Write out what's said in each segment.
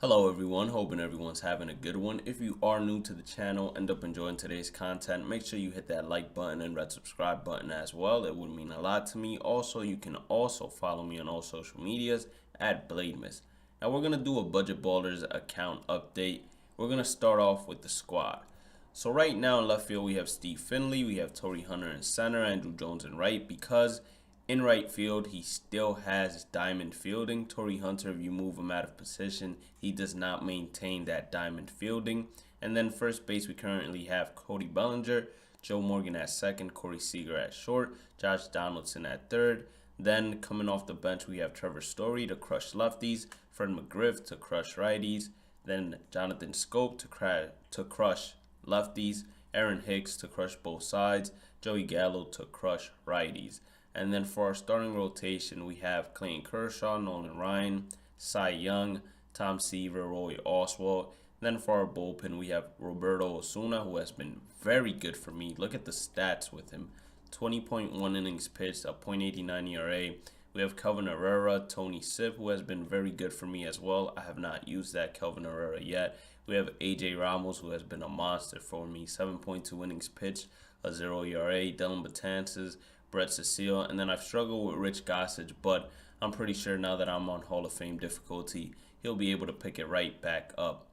Hello everyone, hoping everyone's having a good one. If you are new to the channel, end up enjoying today's content, make sure you hit that like button and red subscribe button as well. It would mean a lot to me. Also, you can also follow me on all social medias at Blademas. Now we're going to do a Budget Ballers account update. We're going to start off with the squad. So right now in left field we have Steve Finley, we have Torrey Hunter in center, Andrew Jones in right, because in right field, he still has diamond fielding. Torrey Hunter, if you move him out of position, he does not maintain that diamond fielding. And then first base, we currently have Cody Bellinger, Joe Morgan at second, Corey Seager at short, Josh Donaldson at third. Then coming off the bench, we have Trevor Story to crush lefties, Fred McGriff to crush righties, then Jonathan Scope to crush lefties, Aaron Hicks to crush both sides, Joey Gallo to crush righties. And then for our starting rotation, we have Clayton Kershaw, Nolan Ryan, Cy Young, Tom Seaver, Roy Oswalt. Then for our bullpen, we have Roberto Osuna, who has been very good for me. Look at the stats with him. 20.1 innings pitched, a .89 ERA. We have Kelvin Herrera, Tony Sipp, who has been very good for me as well. I have not used that Kelvin Herrera yet. We have AJ Ramos, who has been a monster for me. 7.2 innings pitched, a 0 ERA. Dylan Betances, Brett Cecile, and then I've struggled with Rich Gossage, but I'm pretty sure now that I'm on Hall of Fame difficulty, he'll be able to pick it right back up.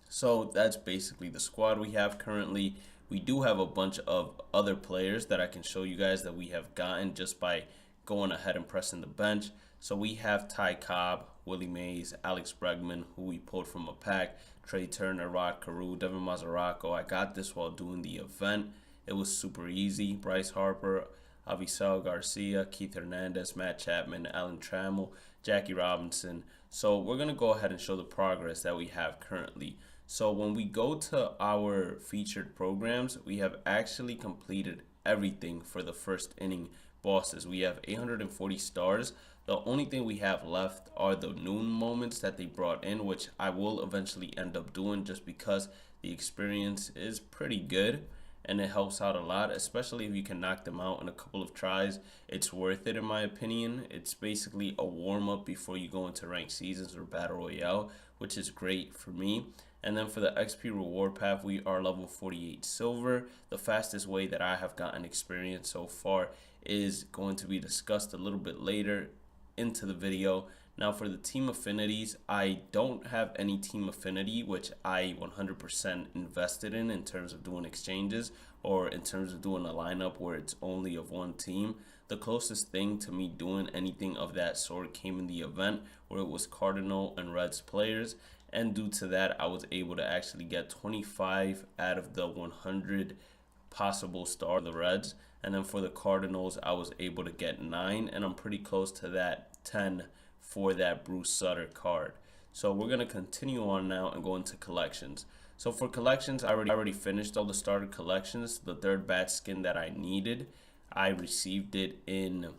So that's basically the squad we have currently. We do have a bunch of other players that I can show you guys that we have gotten just by going ahead and pressing the bench. So we have Ty Cobb, Willie Mays, Alex Bregman, who we pulled from a pack, Trey Turner, Rod Carew, Devin Mazzaraco. I got this while doing the event. It was super easy. Bryce Harper, Avisel Garcia, Keith Hernandez, Matt Chapman, Alan Trammell, Jackie Robinson. So we're going to go ahead and show the progress that we have currently. So when we go to our featured programs, we have actually completed everything for the first inning bosses. We have 840 stars. The only thing we have left are the noon moments that they brought in, which I will eventually end up doing just because the experience is pretty good. And it helps out a lot, especially if you can knock them out in a couple of tries. It's worth it in my opinion. It's basically a warm-up before you go into ranked seasons or battle royale, which is great for me. And then for the XP reward path, we are level 48 silver. The fastest way that I have gotten experience so far is going to be discussed a little bit later into the video. Now for the team affinities, I don't have any team affinity, which I 100% invested in terms of doing exchanges or in terms of doing a lineup where it's only of one team. The closest thing to me doing anything of that sort came in the event where it was Cardinal and Reds players. And due to that, I was able to actually get 25 out of the 100 possible star of the Reds. And then for the Cardinals, I was able to get 9, and I'm pretty close to that 10 for that Bruce Sutter card. So we're going to continue on now and go into collections. So for collections, I already finished all the starter collections. The third bat skin that I needed, I received it in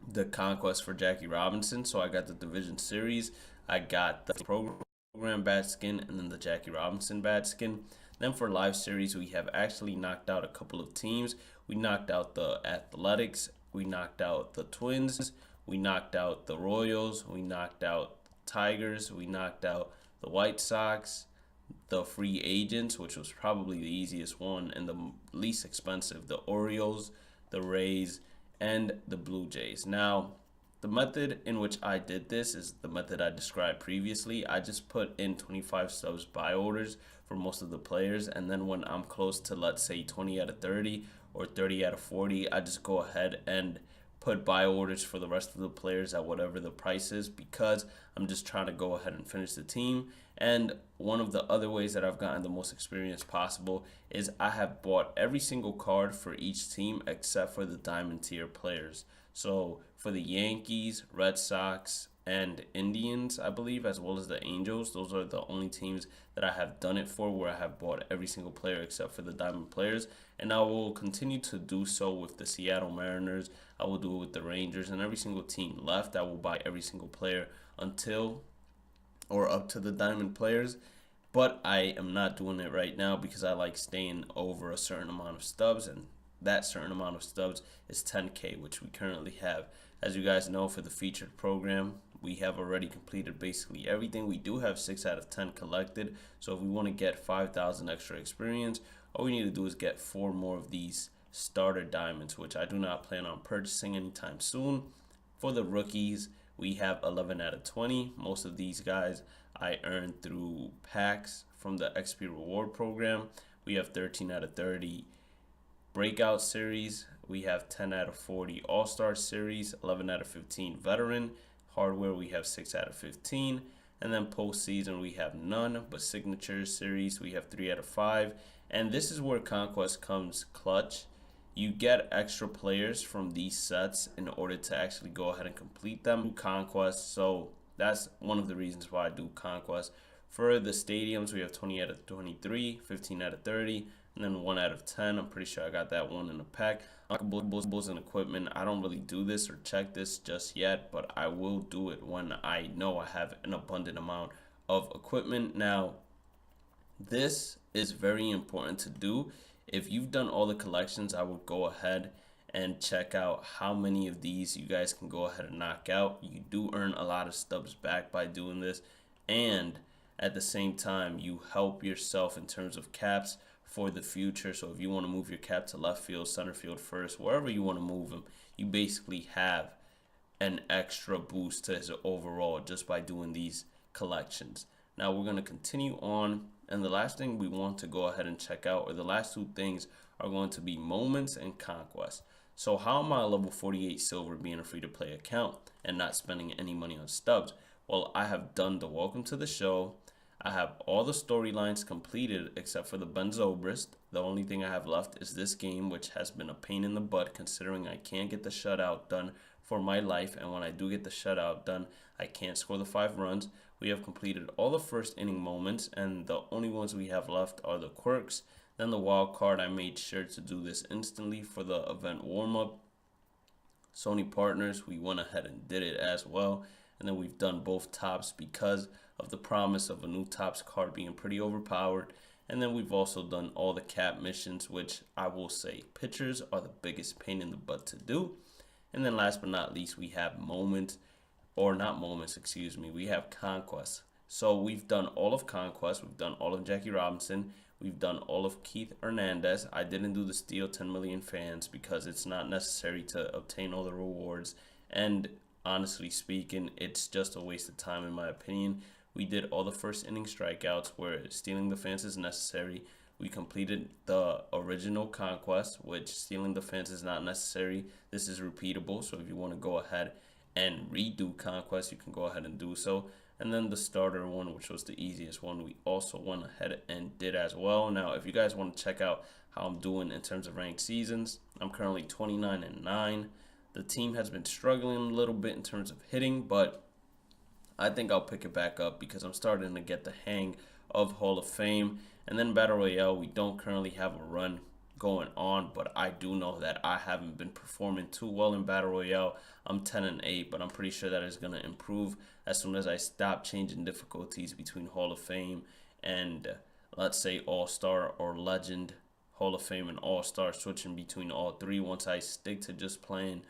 the Conquest for Jackie Robinson. So I got the Division Series, I got the program bat skin, and then the Jackie Robinson bat skin. Then for Live Series, we have actually knocked out a couple of teams. We knocked out the Athletics, we knocked out the Twins, we knocked out the Royals, we knocked out Tigers, we knocked out the White Sox, the free agents, which was probably the easiest one and the least expensive, the Orioles, the Rays, and the Blue Jays. Now, the method in which I did this is the method I described previously. I just put in 25 subs buy orders for most of the players, and then when I'm close to, let's say, 20 out of 30 or 30 out of 40, I just go ahead and put buy orders for the rest of the players at whatever the price is, because I'm just trying to go ahead and finish the team. And one of the other ways that I've gotten the most experience possible is I have bought every single card for each team except for the diamond tier players. So for the Yankees, Red Sox, and Indians, I believe, as well as the Angels, those are the only teams that I have done it for where I have bought every single player except for the diamond players. And I will continue to do so with the Seattle Mariners. I will do it with the Rangers, and every single team left, I will buy every single player until or up to the diamond players. But I am not doing it right now because I like staying over a certain amount of stubs, and that certain amount of stubs is 10K, which we currently have. As you guys know, for the featured program, we have already completed basically everything. We do have 6 out of 10 collected, so if we want to get 5,000 extra experience, all we need to do is get 4 more of these starter diamonds, which I do not plan on purchasing anytime soon. For the rookies, we have 11 out of 20. Most of these guys I earned through packs from the XP reward program. We have 13 out of 30 breakout series. We have 10 out of 40 all-star series, 11 out of 15 veteran. Hardware, we have 6 out of 15. And then postseason, we have none, but signature series, we have 3 out of 5. And this is where Conquest comes clutch. You get extra players from these sets in order to actually go ahead and complete them. Conquest, so that's one of the reasons why I do Conquest. For the stadiums, we have 20 out of 23, 15 out of 30, and then 1 out of 10. I'm pretty sure I got that one in the pack. Unlockables and equipment, I don't really do this or check this just yet, but I will do it when I know I have an abundant amount of equipment. Now, this is very important to do. If you've done all the collections, I would go ahead and check out how many of these you guys can go ahead and knock out. You do earn a lot of stubs back by doing this, and at the same time you help yourself in terms of caps for the future. So if you want to move your cap to left field, center field, first, wherever you want to move them, you basically have an extra boost to his overall just by doing these collections. Now we're going to continue on, and the last thing we want to go ahead and check out, or the last 2 things, are going to be Moments and Conquest. So how am I a level 48 silver being a free-to-play account and not spending any money on stubs? Well, I have done the welcome to the show. I have all the storylines completed except for the Benzobrist. The only thing I have left is this game, which has been a pain in the butt considering I can't get the shutout done for my life, and when I do get the shutout done, I can't score the 5 runs. We have completed all the first inning moments, and the only ones we have left are the quirks. Then the wild card, I made sure to do this instantly for the event warm-up. Sony partners, we went ahead and did it as well. And then we've done both tops because of the promise of a new tops card being pretty overpowered. And then we've also done all the cap missions, which I will say pitchers are the biggest pain in the butt to do. And then last but not least, we have Moments, or not Moments, excuse me, we have Conquest. So we've done all of Conquest, we've done all of Jackie Robinson, we've done all of Keith Hernandez. I didn't do the Steel 10 million fans because it's not necessary to obtain all the rewards, and honestly speaking, it's just a waste of time in my opinion. We did all the first inning strikeouts where stealing the fence is necessary. We completed the original Conquest, which stealing the fence is not necessary. This is repeatable, so if you want to go ahead and redo Conquest, you can go ahead and do so. And then the starter one, which was the easiest one, we also went ahead and did as well. Now, if you guys want to check out how I'm doing in terms of ranked seasons, I'm currently 29-9. The team has been struggling a little bit in terms of hitting, but I think I'll pick it back up because I'm starting to get the hang of Hall of Fame. And then Battle Royale, we don't currently have a run going on, but I do know that I haven't been performing too well in Battle Royale. I'm 10-8, but I'm pretty sure that is going to improve as soon as I stop changing difficulties between Hall of Fame and let's say All-Star or Legend. Hall of Fame and All-Star, switching between all 3. Once I stick to just playing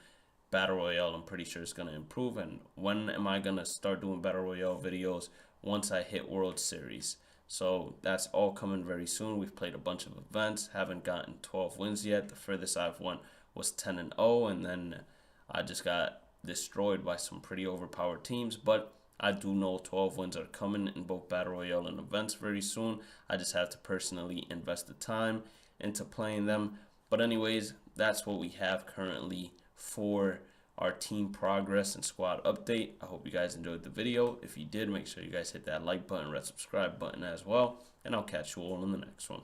Battle Royale, I'm pretty sure it's going to improve. And when am I going to start doing Battle Royale videos? Once I hit World Series. So that's all coming very soon. We've played a bunch of events, haven't gotten 12 wins yet. The furthest I've won was 10-0, and then I just got destroyed by some pretty overpowered teams. But I do know 12 wins are coming in both Battle Royale and events very soon. I just have to personally invest the time into playing them. But anyways, that's what we have currently for our team progress and squad update. I hope you guys enjoyed the video. If you did, make sure you guys hit that like button, red subscribe button as well, and I'll catch you all in the next one.